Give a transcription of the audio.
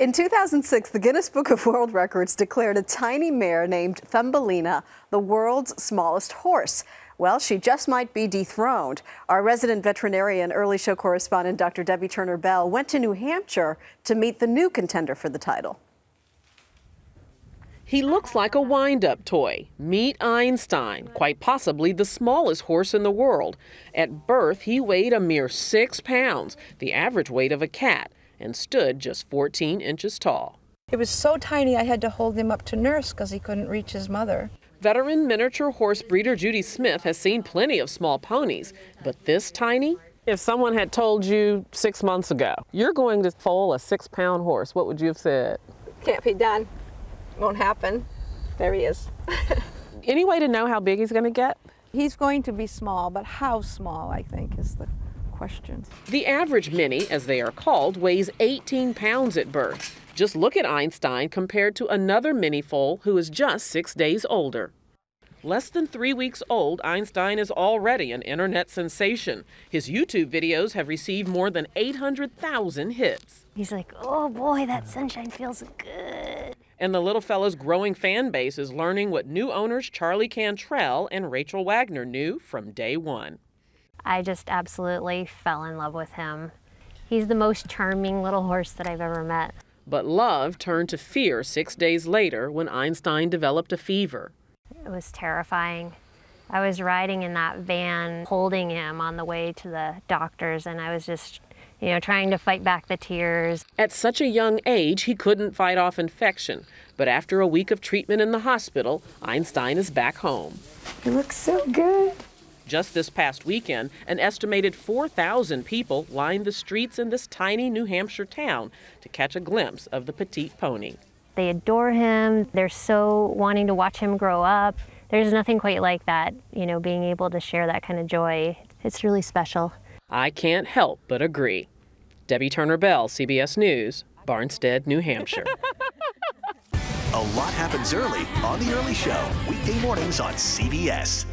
In 2006, the Guinness Book of World Records declared a tiny mare named Thumbelina the world's smallest horse. Well, she just might be dethroned. Our resident veterinarian, early show correspondent Dr. Debbye Turner Bell went to New Hampshire to meet the new contender for the title. He looks like a wind-up toy. Meet Einstein, quite possibly the smallest horse in the world. At birth, he weighed a mere 6 pounds, the average weight of a cat, and stood just 14 inches tall. It was so tiny I had to hold him up to nurse because he couldn't reach his mother. Veteran miniature horse breeder Judy Smith has seen plenty of small ponies, but this tiny? If someone had told you 6 months ago, you're going to foal a 6-pound horse, what would you have said? Can't be done. Won't happen. There he is. Any way to know how big he's going to get? He's going to be small, but how small, I think, is the question. The average mini, as they are called, weighs 18 pounds at birth. Just look at Einstein compared to another mini foal who is just 6 days older. Less than 3 weeks old, Einstein is already an internet sensation. His YouTube videos have received more than 800,000 hits. He's like, oh boy, that sunshine feels good. And the little fella's growing fan base is learning what new owners Charlie Cantrell and Rachel Wagner knew from day one. I just absolutely fell in love with him. He's the most charming little horse that I've ever met. But love turned to fear 6 days later when Einstein developed a fever. It was terrifying. I was riding in that van holding him on the way to the doctors, and I was just, trying to fight back the tears. At such a young age, he couldn't fight off infection. But after a week of treatment in the hospital, Einstein is back home. He looks so good. Just this past weekend, an estimated 4,000 people lined the streets in this tiny New Hampshire town to catch a glimpse of the petite pony. They adore him. They're so wanting to watch him grow up. There's nothing quite like that, being able to share that kind of joy. It's really special. I can't help but agree. Debbye Turner Bell, CBS News, Barnstead, New Hampshire. A lot happens early on The Early Show, weekday mornings on CBS.